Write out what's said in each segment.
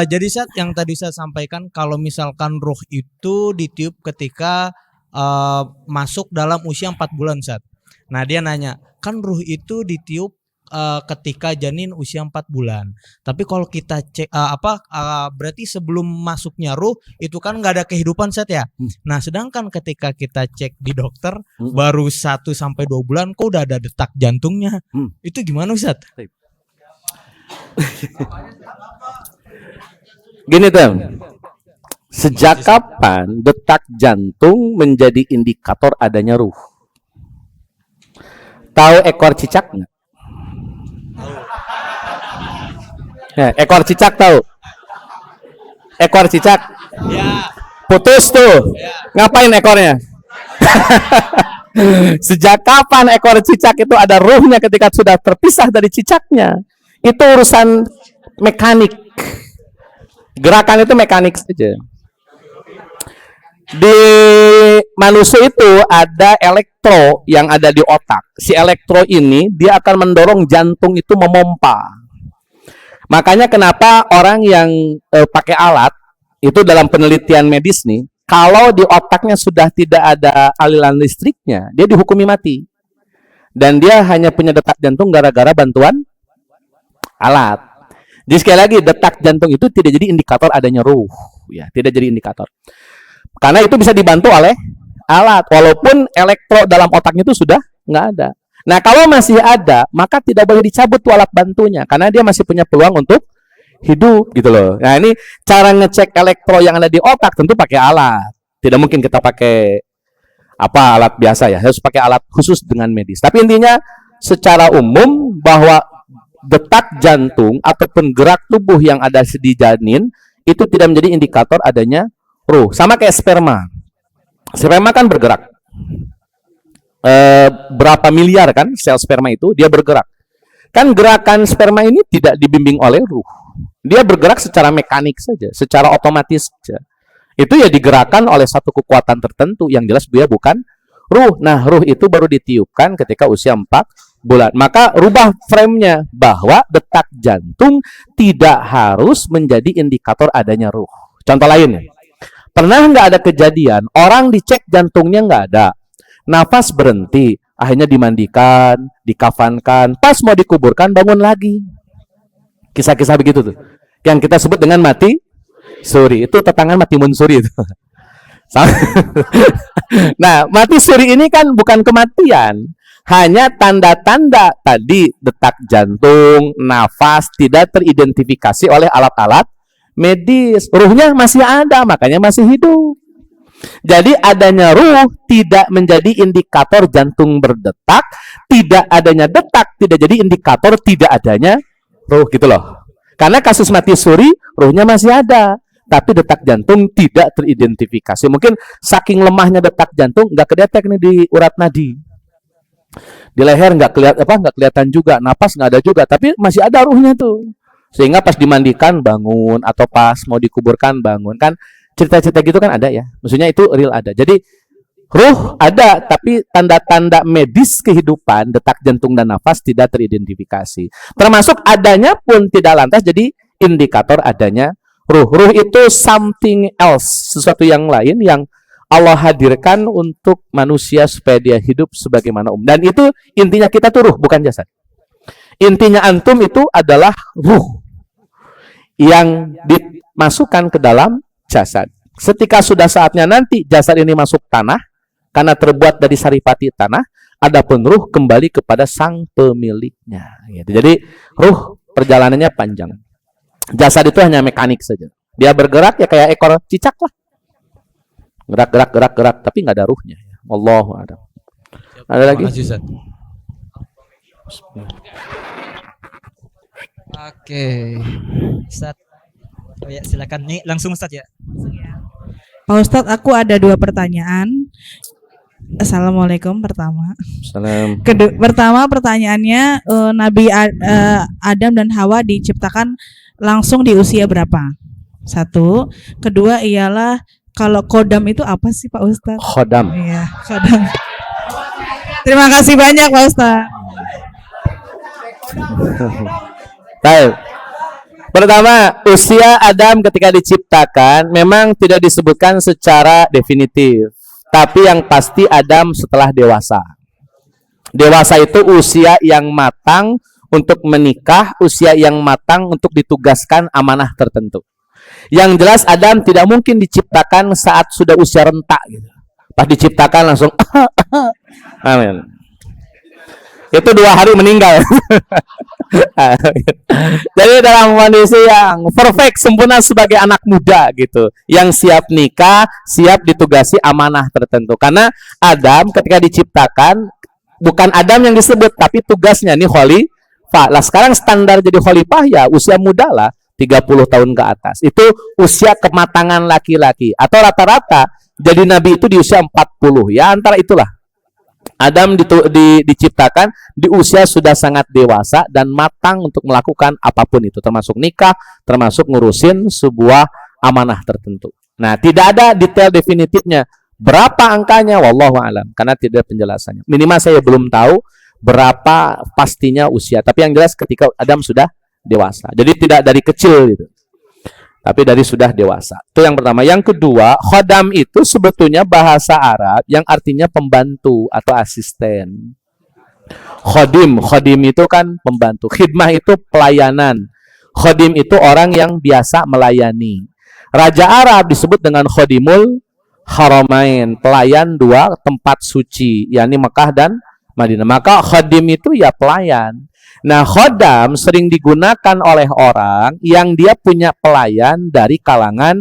Jadi saat yang tadi saya sampaikan kalau misalkan ruh itu ditiup ketika masuk dalam usia 4 bulan saat. Nah dia nanya, kan ruh itu ditiup ketika janin usia 4 bulan. Tapi kalau kita cek berarti sebelum masuknya ruh itu kan nggak ada kehidupan saat ya. Nah sedangkan ketika kita cek di dokter baru 1 sampai 2 bulan kok udah ada detak jantungnya. Itu gimana Ustaz? Gini Tem, sejak kapan detak jantung menjadi indikator adanya ruh? Tahu ekor cicak nggak? Ya, ekor cicak tahu? Ekor cicak? Ya. Putus tuh. Ya. Ngapain ekornya? Sejak kapan ekor cicak itu ada ruhnya ketika sudah terpisah dari cicaknya? Itu urusan mekanik. Gerakan itu mekanik saja. Di manusia itu ada elektro yang ada di otak. Si elektro ini dia akan mendorong jantung itu memompa. Makanya kenapa orang yang pakai alat itu dalam penelitian medis nih, kalau di otaknya sudah tidak ada aliran listriknya, dia dihukumi mati. Dan dia hanya punya detak jantung gara-gara bantuan alat. Jadi sekali lagi detak jantung itu tidak jadi indikator adanya ruh, ya, tidak jadi indikator. Karena itu bisa dibantu oleh alat, walaupun elektro dalam otaknya itu sudah nggak ada. Nah kalau masih ada, maka tidak boleh dicabut tuh alat bantunya, karena dia masih punya peluang untuk hidup gitu loh. Nah ini cara ngecek elektro yang ada di otak tentu pakai alat. Tidak mungkin kita pakai alat biasa ya, harus pakai alat khusus dengan medis. Tapi intinya secara umum bahwa detak jantung ataupun gerak tubuh yang ada di janin itu tidak menjadi indikator adanya ruh. Sama kayak sperma. Sperma kan bergerak. Berapa miliar kan sel sperma itu dia bergerak. Kan gerakan sperma ini tidak dibimbing oleh ruh. Dia bergerak secara mekanik saja, secara otomatis saja. Itu ya digerakkan oleh satu kekuatan tertentu yang jelas dia bukan ruh. Nah, ruh itu baru ditiupkan ketika usia 4 bulan. Maka rubah frame-nya bahwa detak jantung tidak harus menjadi indikator adanya ruh. Contoh lain, pernah nggak ada kejadian orang dicek jantungnya nggak ada, nafas berhenti, akhirnya dimandikan, dikafankan, pas mau dikuburkan bangun lagi. Kisah-kisah begitu tuh, yang kita sebut dengan mati suri. Itu tetangga matimun suri itu. Nah, mati suri ini kan bukan kematian, hanya tanda-tanda tadi detak jantung, nafas tidak teridentifikasi oleh alat-alat medis. Ruhnya masih ada, makanya masih hidup. Jadi adanya ruh tidak menjadi indikator jantung berdetak, tidak adanya detak tidak jadi indikator tidak adanya ruh gitu loh. Karena kasus mati suri, ruhnya masih ada, tapi detak jantung tidak teridentifikasi. Mungkin saking lemahnya detak jantung nggak kedetek nih di urat nadi. Di leher nggak kelihatan juga, napas nggak ada juga, tapi masih ada ruhnya tuh. Sehingga pas dimandikan bangun atau pas mau dikuburkan bangun, kan cerita-cerita gitu kan ada ya. Maksudnya itu real ada. Jadi ruh ada, tapi tanda-tanda medis kehidupan, detak jantung dan nafas tidak teridentifikasi. Termasuk adanya pun tidak lantas jadi indikator adanya ruh. Ruh itu something else, sesuatu yang lain yang Allah hadirkan untuk manusia supaya dia hidup sebagaimana Dan itu intinya kita tuh ruh, bukan jasad. Intinya antum itu adalah ruh yang dimasukkan ke dalam jasad. Ketika sudah saatnya nanti jasad ini masuk tanah, karena terbuat dari saripati tanah, adapun ruh kembali kepada sang pemiliknya. Jadi ruh perjalanannya panjang. Jasad itu hanya mekanik saja. Dia bergerak ya kayak ekor cicak lah. Gerak, tapi nggak ada ruhnya. Allahu a'lam. Ada lagi? Oke, Ustaz. Oh ya, silakan nih langsung Ustaz ya. Pak Ustadz, aku ada 2 pertanyaan. Assalamualaikum pertama. Salam. Pertama pertanyaannya, Nabi Adam dan Hawa diciptakan langsung di usia berapa? 1. Kedua ialah kalau kodam itu apa sih Pak Ustadz? Khodam. Iya, kodam. Terima kasih banyak Pak Ustadz. Baik. Pertama, usia Adam ketika diciptakan memang tidak disebutkan secara definitif. Tapi yang pasti Adam setelah dewasa. Dewasa itu usia yang matang untuk menikah, usia yang matang untuk ditugaskan amanah tertentu. Yang jelas Adam tidak mungkin diciptakan saat sudah usia renta gitu. Pas diciptakan langsung amin. Itu 2 hari meninggal. Jadi dalam kondisi yang perfect, sempurna sebagai anak muda gitu, yang siap nikah, siap ditugasi amanah tertentu. Karena Adam ketika diciptakan bukan Adam yang disebut, tapi tugasnya nih khalifah. Lah sekarang standar jadi khalifah ya usia muda lah, 30 tahun ke atas. Itu usia kematangan laki-laki. Atau rata-rata jadi nabi itu di usia 40. Ya antara itulah. Adam diciptakan di usia sudah sangat dewasa dan matang untuk melakukan apapun itu, termasuk nikah, termasuk ngurusin sebuah amanah tertentu. Nah, tidak ada detail definitifnya berapa angkanya, wallahu alam, karena tidak ada penjelasannya. Minimal saya belum tahu berapa pastinya usia, tapi yang jelas ketika Adam sudah dewasa. Jadi tidak dari kecil gitu, tapi dari sudah dewasa. Itu yang pertama. Yang kedua, khodam itu sebetulnya bahasa Arab yang artinya pembantu atau asisten. Khodim itu kan pembantu. Khidmah itu pelayanan. Khodim itu orang yang biasa melayani. Raja Arab disebut dengan khodimul haramain, pelayan 2 tempat suci, yakni Mekah dan Madinah. Maka khodim itu ya pelayan. Nah, khodam sering digunakan oleh orang yang dia punya pelayan dari kalangan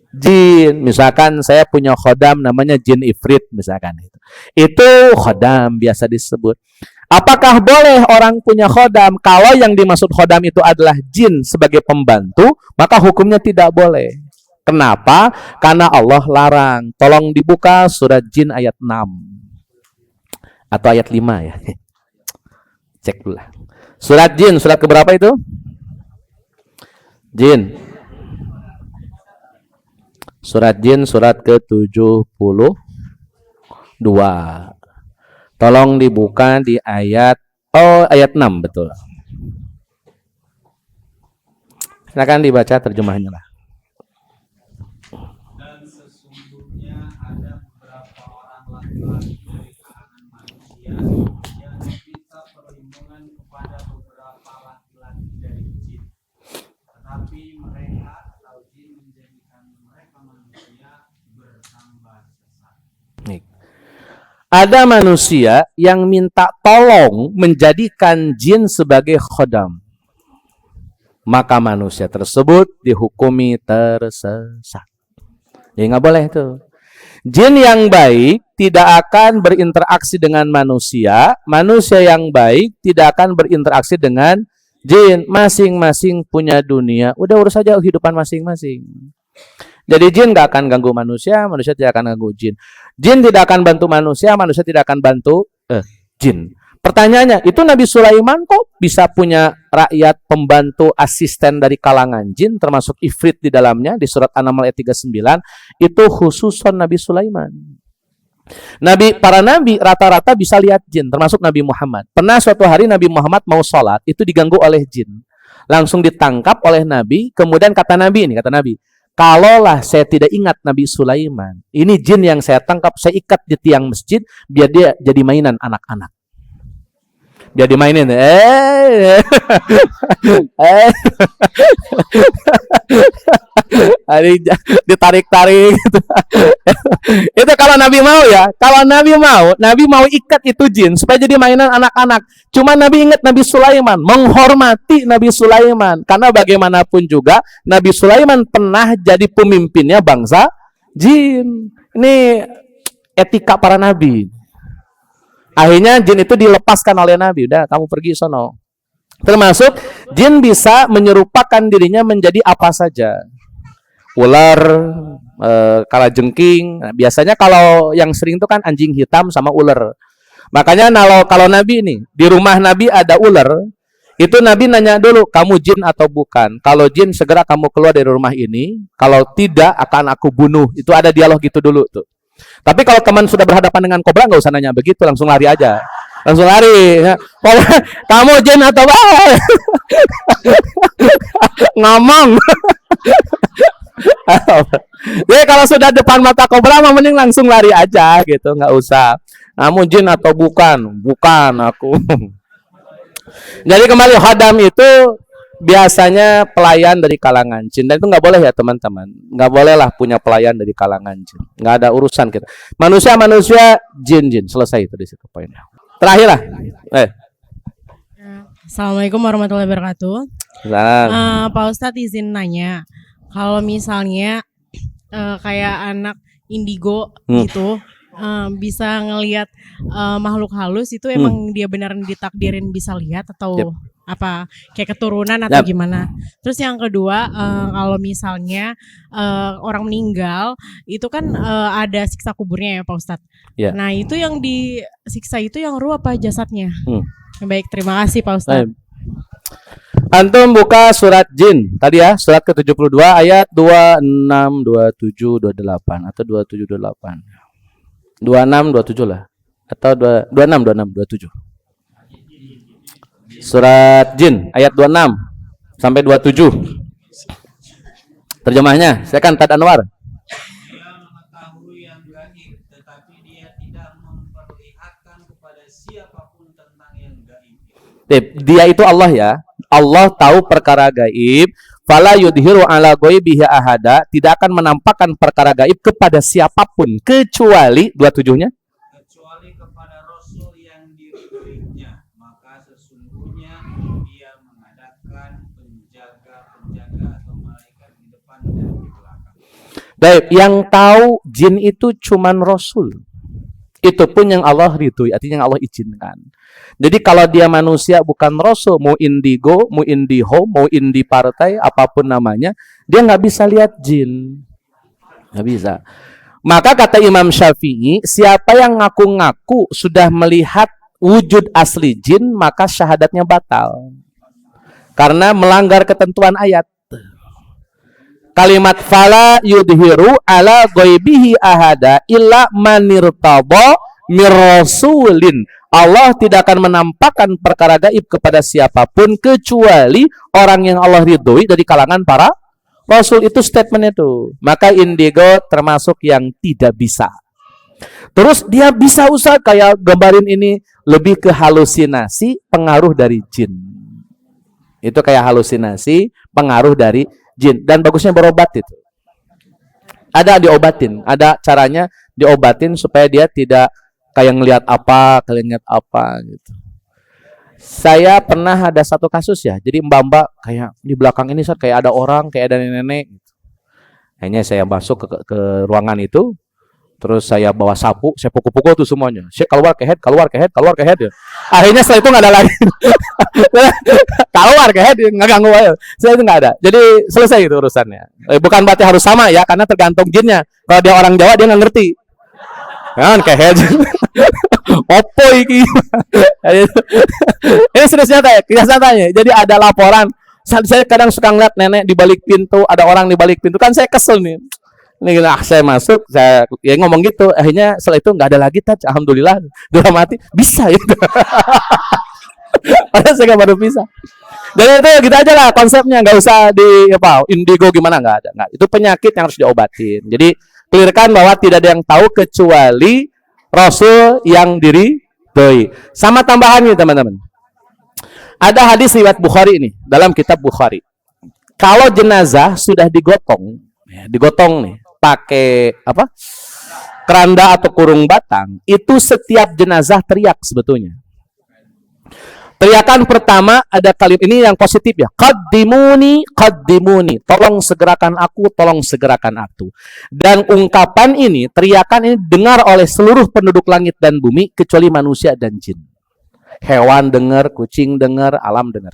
jin. Misalkan saya punya khodam namanya jin ifrit misalkan. Itu khodam biasa disebut. Apakah boleh orang punya khodam? Kalau yang dimaksud khodam itu adalah jin sebagai pembantu, maka hukumnya tidak boleh. Kenapa? Karena Allah larang. Tolong dibuka surat jin ayat 6. Atau ayat 5 ya. Cek dulu lah. Surat jin, surat keberapa itu? Jin. Surat jin, surat ke-72. Tolong dibuka di ayat, ayat 6, betul. Silakan dibaca terjemahannya lah. Dan sesungguhnya ada beberapa orang laki-laki dari kalangan manusia yang meminta perlindungan kepada beberapa laki-laki dari jin, tetapi mereka atau jin menjadikan mereka manusia bertambah sesat. Nih. Ada manusia yang minta tolong menjadikan jin sebagai khodam. Maka manusia tersebut dihukumi tersesat. Ya nggak boleh itu. Jin yang baik tidak akan berinteraksi dengan manusia. Manusia yang baik tidak akan berinteraksi dengan jin. Masing-masing punya dunia. Udah urus saja kehidupan masing-masing. Jadi jin nggak akan ganggu manusia, manusia tidak akan ganggu jin. Jin tidak akan bantu manusia, manusia tidak akan bantu jin. Pertanyaannya, itu Nabi Sulaiman kok bisa punya rakyat pembantu asisten dari kalangan jin, termasuk ifrit di dalamnya, di surat An-Naml ayat 39, itu khususon Nabi Sulaiman. Para nabi rata-rata bisa lihat jin, termasuk Nabi Muhammad. Pernah suatu hari Nabi Muhammad mau sholat, itu diganggu oleh jin. Langsung ditangkap oleh Nabi, kemudian kata Nabi, kalaulah saya tidak ingat Nabi Sulaiman, ini jin yang saya tangkap, saya ikat di tiang masjid, biar dia jadi mainan anak-anak. Biar dimainin. Ditarik-tarik gitu. Itu kalau Nabi mau ya. Kalau Nabi mau ikat itu jin supaya jadi mainan anak-anak. Cuma Nabi ingat Nabi Sulaiman, menghormati Nabi Sulaiman. Karena bagaimanapun juga Nabi Sulaiman pernah jadi pemimpinnya bangsa jin. Ini etika para nabi. Akhirnya jin itu dilepaskan oleh Nabi. Udah, kamu pergi sono. Termasuk jin bisa menyerupakan dirinya menjadi apa saja. Ular, kalajengking. Nah, biasanya kalau yang sering itu kan anjing hitam sama ular. Makanya kalau Nabi ini, di rumah Nabi ada ular, itu Nabi nanya dulu, kamu jin atau bukan? Kalau jin, segera kamu keluar dari rumah ini. Kalau tidak, akan aku bunuh. Itu ada dialog gitu dulu tuh. Tapi kalau teman sudah berhadapan dengan kobra, nggak usah nanya begitu, langsung lari aja. Langsung lari. Ya. Kamu jin atau apa? Ngomong. Jadi kalau sudah depan mata kobra mah mending langsung lari aja gitu, nggak usah. Kamu jin atau bukan? Bukan aku. Jadi kembali khadam itu biasanya pelayan dari kalangan jin, dan itu nggak boleh ya teman-teman, nggak boleh lah punya pelayan dari kalangan jin, nggak ada urusan kita. Manusia jin selesai itu di situ poinnya. Terakhir lah. Assalamualaikum warahmatullahi wabarakatuh. Nah. Pak Ustadz izin nanya, kalau misalnya kayak anak indigo gitu bisa ngelihat makhluk halus itu emang dia beneran ditakdirin bisa lihat atau apa kayak keturunan atau gimana? Terus yang kedua kalau misalnya orang meninggal itu kan ada siksa kuburnya ya Pak Ustadz. Nah itu yang disiksa itu yang ruh apa jasadnya? Baik, terima kasih Pak Ustadz. Antum buka surat jin tadi ya, surat ke-72 ayat 26, 27, 28 atau 27, 28. 26, 27 lah. Atau 26, 27. Surat jin ayat 26 sampai 27. Terjemahnya, saya kan Tad Anwar. Dia mengetahui yang gaib, tetapi dia tidak memperlihatkan kepada siapapun tentang yang gaib. Dia itu Allah ya. Allah tahu perkara gaib. Fala yudhiru ala ghaibihi ahada, tidak akan menampakkan perkara gaib kepada siapapun kecuali 27-nya. Kecuali kepada Rasul yang diridhoinya, maka sesungguhnya dia mengadakan penjaga atau malaikat di depan dan di belakang. Baik, yang tahu jin itu cuman Rasul. Itu pun yang Allah ridhoi, artinya yang Allah izinkan. Jadi kalau dia manusia bukan Rasul, mau indigo, mau indiho, mau indi partai, apapun namanya, dia nggak bisa lihat jin. Nggak bisa. Maka kata Imam Syafi'i, siapa yang ngaku-ngaku sudah melihat wujud asli jin, maka syahadatnya batal. Karena melanggar ketentuan ayat. Kalimat fala yudhiru ala ghaibihi ahada illa manirtadha mirrasulin. Allah tidak akan menampakkan perkara gaib kepada siapapun kecuali orang yang Allah ridhoi dari kalangan para rasul. Itu statement itu. Maka indigo termasuk yang tidak bisa. Terus dia bisa Ustaz kayak gambarin ini lebih ke halusinasi pengaruh dari jin. Itu kayak halusinasi pengaruh dari jin, dan bagusnya berobat itu. Ada diobatin, ada caranya diobatin supaya dia tidak kayak ngelihat apa, gitu. Saya pernah ada satu kasus ya, jadi mbak-mbak kayak di belakang ini kayak ada orang, kayak ada nenek-nenek gitu. Akhirnya saya masuk ke ruangan itu, terus saya bawa sapu, saya pukul-pukul tuh semuanya. Saya keluar ke head. Ya. Akhirnya setelah itu nggak ada lagi. Keluar ke head, nggak ganggu aja. Setelah itu nggak ada. Jadi selesai itu urusannya. Bukan berarti harus sama ya, karena tergantung jinnya. Kalau dia orang Jawa dia nggak ngerti. Kan ke head. Opo iki. Ini serius nyata ya, kisah nyatanya. Jadi ada laporan. Saya kadang suka ngeliat nenek di balik pintu, ada orang di balik pintu. Kan saya kesel nih. Ini saya masuk, saya ya ngomong gitu. Akhirnya setelah itu nggak ada lagi touch. Alhamdulillah, udah mati. Bisa ya. Padahal saya nggak baru bisa. Dan itu gitu aja lah konsepnya. Nggak usah di indigo gimana, nggak ada. Nggak. Itu penyakit yang harus diobatin. Jadi clearkan bahwa tidak ada yang tahu kecuali Rasul yang diridhoi. Sama tambahannya teman-teman. Ada hadis riwayat Bukhari ini dalam kitab Bukhari. Kalau jenazah sudah digotong nih pakai keranda atau kurung batang, itu setiap jenazah teriak sebetulnya. Teriakan pertama ada kalimat ini yang positif ya, qaddimuni, tolong segerakan aku, dan ungkapan ini, teriakan ini dengar oleh seluruh penduduk langit dan bumi kecuali manusia dan jin. Hewan dengar, kucing dengar, alam dengar.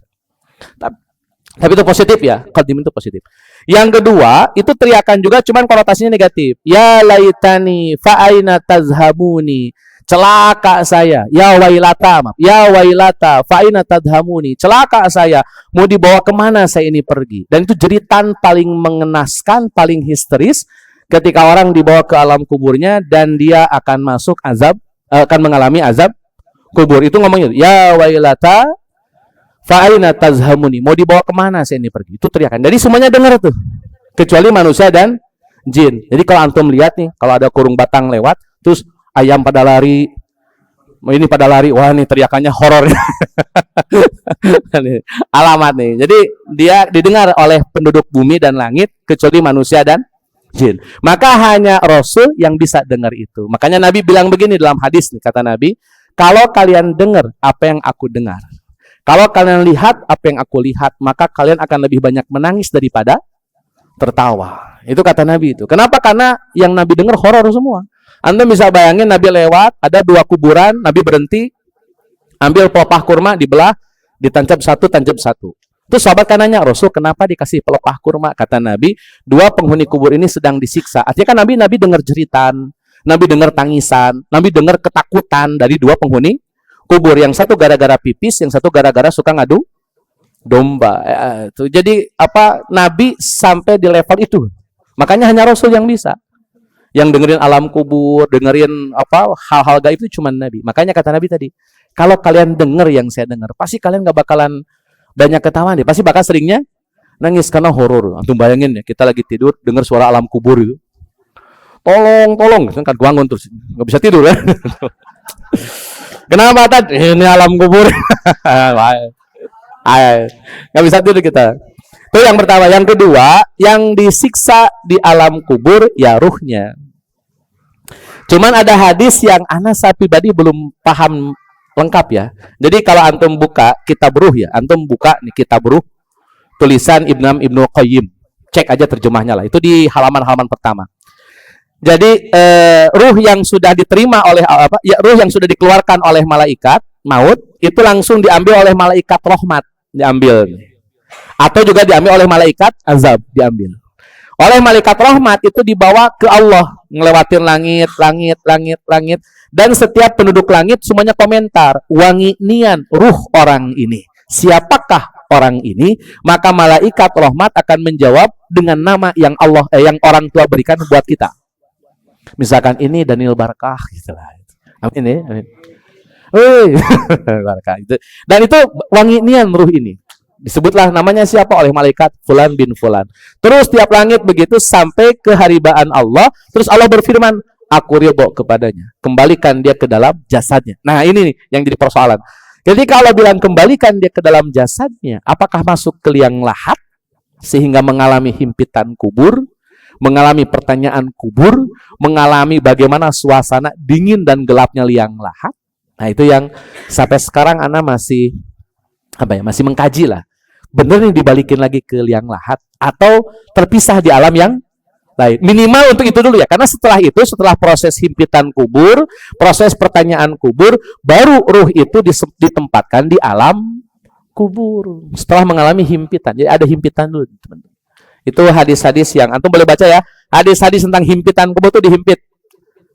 Tapi itu positif ya, qaddim itu positif. Yang kedua, itu teriakan juga cuman konotasinya negatif. Ya laitani fa aina tazhabuni. Celaka saya. Ya wailata fa aina tadhamuni. Celaka saya. Mau dibawa kemana saya ini pergi? Dan itu jeritan paling mengenaskan, paling histeris ketika orang dibawa ke alam kuburnya dan dia akan masuk azab, akan mengalami azab kubur. Itu ngomongnya, ya wailata fa'aina tazhamuni. Mau dibawa kemana saya ini pergi? Itu teriakan. Jadi semuanya dengar tuh. Kecuali manusia dan jin. Jadi kalau antum lihat nih, kalau ada kurung batang lewat, terus ayam pada lari, ini pada lari, wah nih teriakannya horor. Alamat nih. Jadi dia didengar oleh penduduk bumi dan langit, kecuali manusia dan jin. Maka hanya Rasul yang bisa dengar itu. Makanya Nabi bilang begini dalam hadis nih, kata Nabi, kalau kalian dengar apa yang aku dengar, kalau kalian lihat apa yang aku lihat, maka kalian akan lebih banyak menangis daripada tertawa. Itu kata Nabi itu. Kenapa? Karena yang Nabi dengar horor semua. Anda bisa bayangin Nabi lewat, ada 2 kuburan, Nabi berhenti, ambil pelepah kurma, dibelah, ditancap satu. Terus sahabat kan nanya, Rasul kenapa dikasih pelepah kurma? Kata Nabi, 2 penghuni kubur ini sedang disiksa. Artinya kan Nabi dengar jeritan, Nabi dengar tangisan, Nabi dengar ketakutan dari 2 penghuni kubur. Yang satu gara-gara pipis, yang satu gara-gara suka ngadu domba. Jadi Nabi sampai di level itu. Makanya hanya Rasul yang bisa. Yang dengerin alam kubur, dengerin hal-hal gaib itu cuma Nabi. Makanya kata Nabi tadi, kalau kalian denger yang saya dengar, pasti kalian gak bakalan banyak ketawa deh. Pasti bakal seringnya nangis karena horor. Antum bayangin ya, kita lagi tidur dengar suara alam kubur itu. Tolong, kan bangun terus nggak bisa tidur kan? Kenapa tadi? Ini alam kubur. Nggak bisa tidur kita. Itu yang pertama. Yang kedua, yang disiksa di alam kubur ya ruhnya. Cuman ada hadis yang saya pribadi belum paham lengkap ya. Jadi kalau antum buka kitab ruh ya, antum buka nih kitab ruh tulisan Ibnu Qayyim. Cek aja terjemahnya lah. Itu di halaman-halaman pertama. Jadi ruh yang sudah diterima oleh ruh yang sudah dikeluarkan oleh malaikat maut itu langsung diambil oleh malaikat rahmat, diambil. Atau juga diambil oleh malaikat azab, diambil. Oleh malaikat rahmat itu dibawa ke Allah, ngelewatin langit, dan setiap penduduk langit semuanya komentar, wangi nian ruh orang ini. Siapakah orang ini? Maka malaikat rahmat akan menjawab dengan nama yang yang orang tua berikan buat kita. Misalkan ini Daniel Barkah gitu lah. Amin. Barkah itu. Dan itu wangi nian ruh ini. Disebutlah namanya siapa oleh malaikat Fulan bin Fulan. Terus tiap langit begitu sampai ke haribaan Allah. Terus Allah berfirman, aku ridho kepadanya. Kembalikan dia ke dalam jasadnya. Nah ini nih yang jadi persoalan. Jadi kalau bilang kembalikan dia ke dalam jasadnya, apakah masuk ke liang lahat sehingga mengalami himpitan kubur, mengalami pertanyaan kubur, mengalami bagaimana suasana dingin dan gelapnya liang lahat? Nah itu yang sampai sekarang Ana masih masih mengkaji lah. Bener nih dibalikin lagi ke liang lahat atau terpisah di alam yang lain. Minimal untuk itu dulu ya. Karena setelah itu, setelah proses himpitan kubur, proses pertanyaan kubur, baru ruh itu ditempatkan di alam kubur. Setelah mengalami himpitan. Jadi ada himpitan dulu, teman-teman. Itu hadis-hadis yang antum boleh baca ya. Hadis-hadis tentang himpitan kubur itu dihimpit.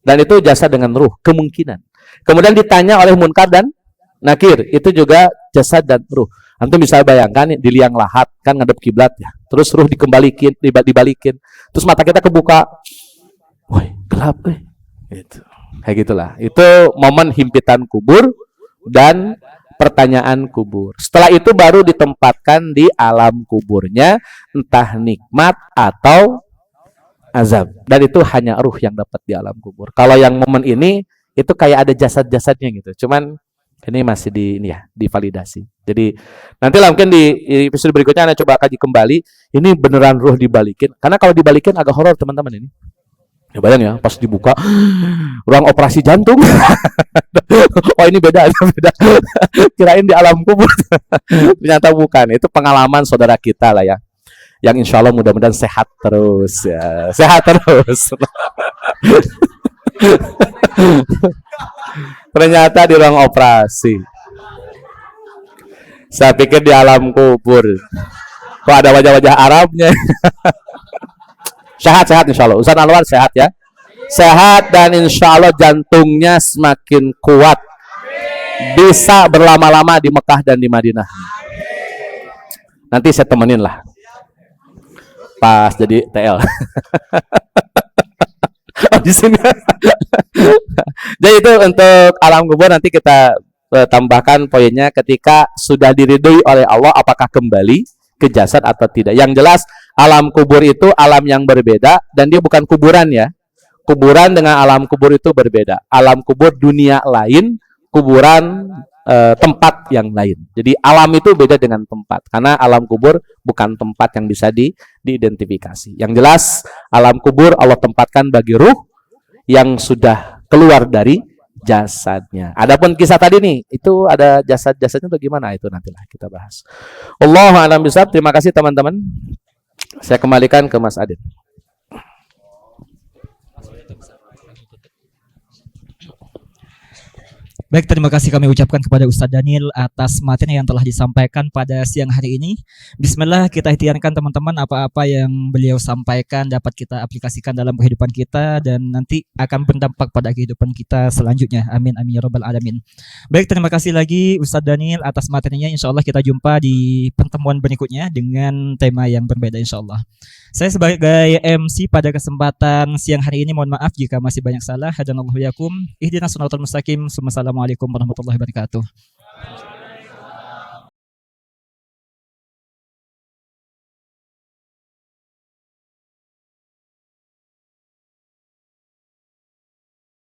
Dan itu jasad dengan ruh, kemungkinan. Kemudian ditanya oleh Munkar dan Nakir, itu juga jasad dan ruh. Antum bisa bayangkan di liang lahat kan ngadep kiblat ya. Terus ruh dibalikin. Terus mata kita kebuka. Woi, gelap Gitu. Kayak gitulah. Itu momen himpitan kubur dan pertanyaan kubur. Setelah itu baru ditempatkan di alam kuburnya, entah nikmat atau azab. Dan itu hanya ruh yang dapat di alam kubur. Kalau yang momen ini itu kayak ada jasad-jasadnya gitu. Cuman ini masih divalidasi. Jadi nantilah mungkin di episode berikutnya Anda coba kaji kembali. Ini beneran ruh dibalikin. Karena kalau dibalikin agak horor teman-teman ini. Ya bayang ya, pas dibuka ruang operasi jantung. Oh ini beda. Kirain di alam kubur. Ternyata bukan. Itu pengalaman saudara kita lah ya. Yang insya Allah mudah-mudahan sehat terus ya. Sehat terus. Ternyata di ruang operasi. Saya pikir di alam kubur. Kok ada wajah-wajah Arabnya? Sehat insya Allah. Ustaz Anwar sehat ya. Sehat dan insya Allah jantungnya semakin kuat. Bisa berlama-lama di Mekah dan di Madinah. Nanti saya temenin lah. Pas jadi TL. Di sini. Jadi itu untuk alam kubur nanti kita tambahkan poinnya ketika sudah diridhoi oleh Allah apakah kembali ke jasad atau tidak. Yang jelas alam kubur itu alam yang berbeda dan dia bukan kuburan ya. Kuburan dengan alam kubur itu berbeda. Alam kubur dunia lain, kuburan tempat yang lain. Jadi alam itu beda dengan tempat karena alam kubur bukan tempat yang bisa diidentifikasi. Yang jelas alam kubur Allah tempatkan bagi ruh yang sudah keluar dari jasadnya. Adapun kisah tadi nih, itu ada jasad-jasadnya bagaimana itu nantilah kita bahas. Allahu a'lam bishawab. Terima kasih teman-teman. Saya kembalikan ke Mas Adin. Baik, terima kasih kami ucapkan kepada Ustadz Daniel atas materi yang telah disampaikan pada siang hari ini. Bismillah, kita ikhtiarkan teman-teman apa-apa yang beliau sampaikan dapat kita aplikasikan dalam kehidupan kita dan nanti akan berdampak pada kehidupan kita selanjutnya. Amin, amin ya rabbal alamin. Baik, terima kasih lagi Ustadz Daniel atas materinya. Insya Allah kita jumpa di pertemuan berikutnya dengan tema yang berbeda insya Allah. Saya sebagai MC pada kesempatan siang hari ini mohon maaf jika masih banyak salah. Hadanallahu yakum. Ihdinas shiratal mustaqim. Assalamualaikum warahmatullahi wabarakatuh.